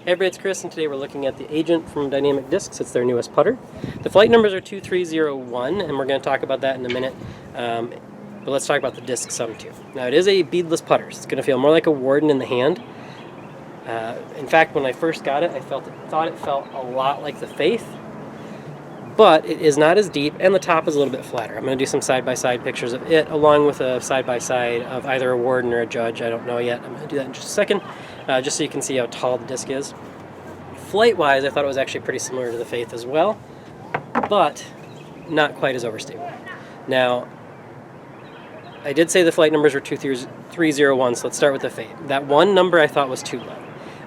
Hey everybody, it's Chris, and today we're looking at the Agent from Dynamic Discs. It's their newest putter. The flight numbers are 2301, and we're going to talk about that in a minute. But let's talk about the disc some too. Now, it is a beadless putter, so it's going to feel more like a Warden in the hand. In fact, when I first got it, I thought it felt a lot like the Faith, but it is not as deep, and the top is a little bit flatter. I'm going to do some side-by-side pictures of it, along with a side-by-side of either a Warden or a Judge. I don't know yet. I'm going to do that in just a second, just so you can see how tall the disc is. Flight-wise, I thought it was actually pretty similar to the Faith as well, but not quite as overstable. Now, I did say the flight numbers were 2301, so let's start with the Faith. That one number I thought was too low.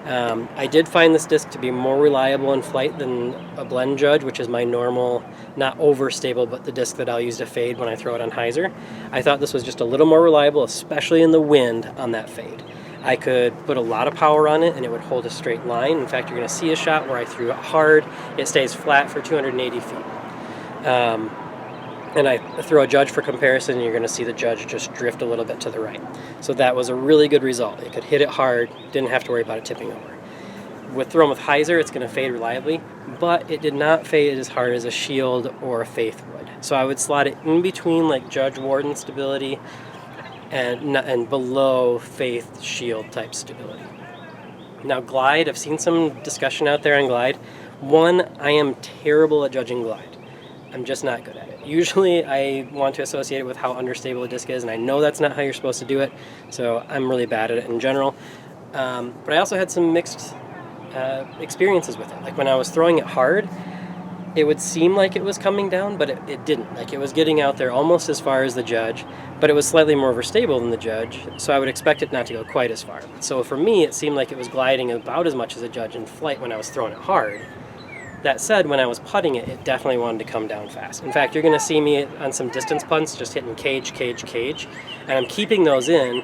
I did find this disc to be more reliable in flight than a blend Judge, which is my normal, not overstable, but the disc that I'll use to fade when I throw it on hyzer. I thought this was just a little more reliable, especially in the wind on that fade. I could put a lot of power on it and it would hold a straight line. In fact, you're going to see a shot where I threw it hard. It stays flat for 280 feet. And I throw a Judge for comparison, and you're going to see the Judge just drift a little bit to the right. So that was a really good result. It could hit it hard, didn't have to worry about it tipping over. With throwing with hyzer, it's going to fade reliably, but it did not fade as hard as a Shield or a Faith would. So I would slot it in between like Judge Warden stability and below Faith Shield type stability. Now glide, I've seen some discussion out there on glide. One, I am terrible at judging glide. I'm just not good at it. Usually I want to associate it with how understable a disc is, and I know that's not how you're supposed to do it, so I'm really bad at it in general. But I also had some mixed experiences with it. Like when I was throwing it hard, it would seem like it was coming down, but it didn't. Like it was getting out there almost as far as the Judge, but it was slightly more overstable than the Judge, so I would expect it not to go quite as far. So for me, it seemed like it was gliding about as much as a Judge in flight when I was throwing it hard. That said, when I was putting it, it definitely wanted to come down fast. In fact, you're going to see me on some distance punts just hitting cage, cage, cage, and I'm keeping those in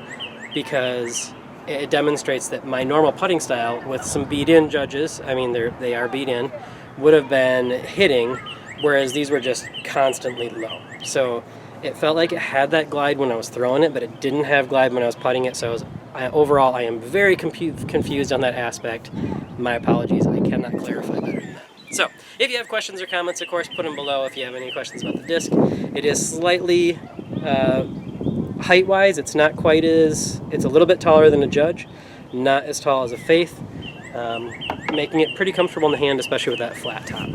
because it demonstrates that my normal putting style with some bead-in Judges, I mean they are bead-in, would have been hitting, whereas these were just constantly low. So it felt like it had that glide when I was throwing it, but it didn't have glide when I was putting it. So overall, I am very confused on that aspect. My apologies, I cannot clarify better than that. So if you have questions or comments, of course, put them below if you have any questions about the disc. It is slightly, height-wise, it's not quite as, it's a little bit taller than a Judge, not as tall as a Faith. Making it pretty comfortable in the hand, especially with that flat top.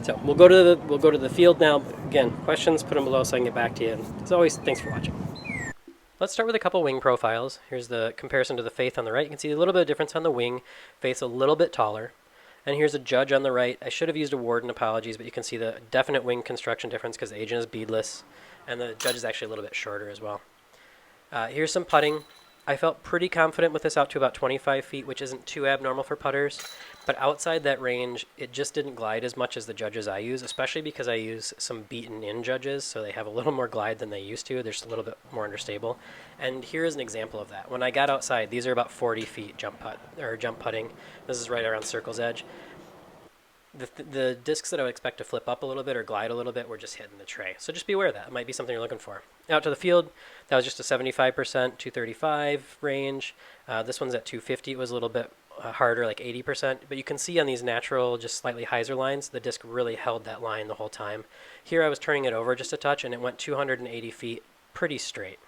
So we'll go to the field now. Again, questions, put them below so I can get back to you. And as always, thanks for watching. Let's start with a couple wing profiles. Here's the comparison to the Faith on the right. You can see a little bit of difference on the wing. Faith's a little bit taller. And here's a Judge on the right. I should have used a Warden, apologies, but you can see the definite wing construction difference because the Agent is beadless, and the Judge is actually a little bit shorter as well. Here's some putting. I felt pretty confident with this out to about 25 feet, which isn't too abnormal for putters. But outside that range, it just didn't glide as much as the Judges I use, especially because I use some beaten-in Judges, so they have a little more glide than they used to. They're just a little bit more understable. And here is an example of that. When I got outside, these are about 40 feet jump putting. This is right around circle's edge. The discs that I would expect to flip up a little bit or glide a little bit were just hitting the tray. So just be aware of that. It might be something you're looking for. Out to the field, that was just a 75%, 235 range. This one's at 250. It was a little bit harder, like 80%. But you can see on these natural, just slightly hyzer lines, the disc really held that line the whole time. Here I was turning it over just a touch, and it went 280 feet pretty straight.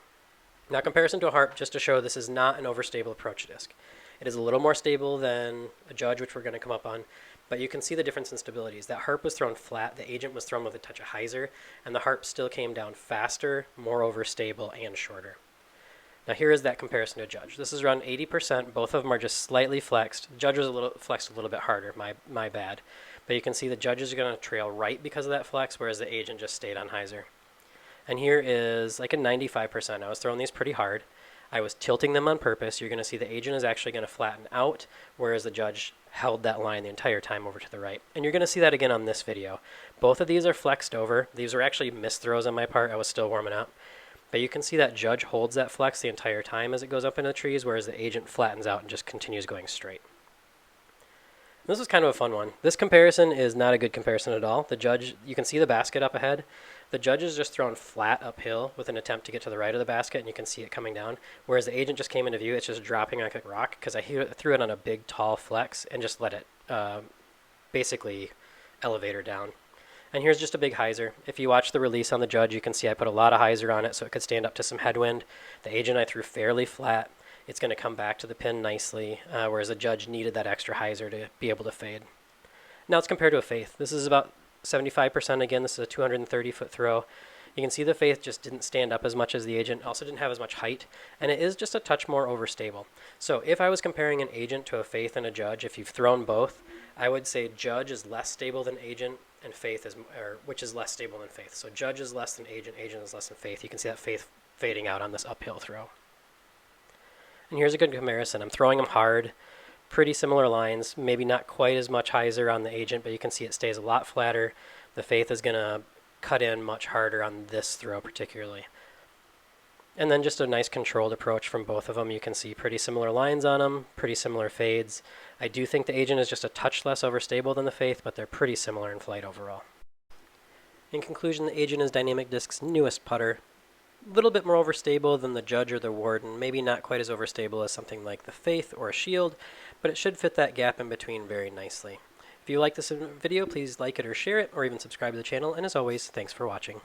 Now, comparison to a harp, just to show this is not an overstable approach disc. It is a little more stable than a Judge, which we're going to come up on. But you can see the difference in stabilities. That harp was thrown flat, the Agent was thrown with a touch of hyzer, and the harp still came down faster, more overstable, and shorter. Now here is that comparison to a Judge. This is around 80%. Both of them are just slightly flexed. The Judge was flexed a little bit harder, my bad. But you can see the Judges are going to trail right because of that flex, whereas the Agent just stayed on hyzer. And here is like a 95%. I was throwing these pretty hard. I was tilting them on purpose. You're going to see the Agent is actually going to flatten out, whereas the Judge held that line the entire time over to the right. And you're going to see that again on this video. Both of these are flexed over. These were actually missed throws on my part. I was still warming up. But you can see that Judge holds that flex the entire time as it goes up into the trees, whereas the Agent flattens out and just continues going straight. This is kind of a fun one. This comparison is not a good comparison at all. The Judge, you can see the basket up ahead. The judge is just thrown flat uphill with an attempt to get to the right of the basket, and you can see it coming down. Whereas the agent just came into view, it's just dropping like a rock because I threw it on a big, tall flex and just let it basically elevator down. And here's just a big hyzer. If you watch the release on the judge, you can see I put a lot of hyzer on it so it could stand up to some headwind. The agent I threw fairly flat. It's going to come back to the pin nicely, whereas the judge needed that extra hyzer to be able to fade. Now it's compared to a faith. This is about 75% again. This is a 230-foot throw. You can see the faith just didn't stand up as much as the agent. Also didn't have as much height, and it is just a touch more overstable. So if I was comparing an agent to a faith and a judge, if you've thrown both, I would say judge is less stable than agent, and faith is, or which is less stable than faith. So judge is less than agent, agent is less than faith. You can see that faith fading out on this uphill throw. And here's a good comparison. I'm throwing them hard, pretty similar lines, maybe not quite as much hyzer on the agent, but you can see it stays a lot flatter. The faith is going to cut in much harder on this throw particularly. And then just a nice controlled approach from both of them. You can see pretty similar lines on them, pretty similar fades. I do think the agent is just a touch less overstable than the faith, but they're pretty similar in flight overall. In conclusion, the agent is Dynamic Disc's newest putter. A little bit more overstable than the judge or the warden, maybe not quite as overstable as something like the faith or a shield, but it should fit that gap in between very nicely. If you like this video, please like it or share it, or even subscribe to the channel, and as always, thanks for watching.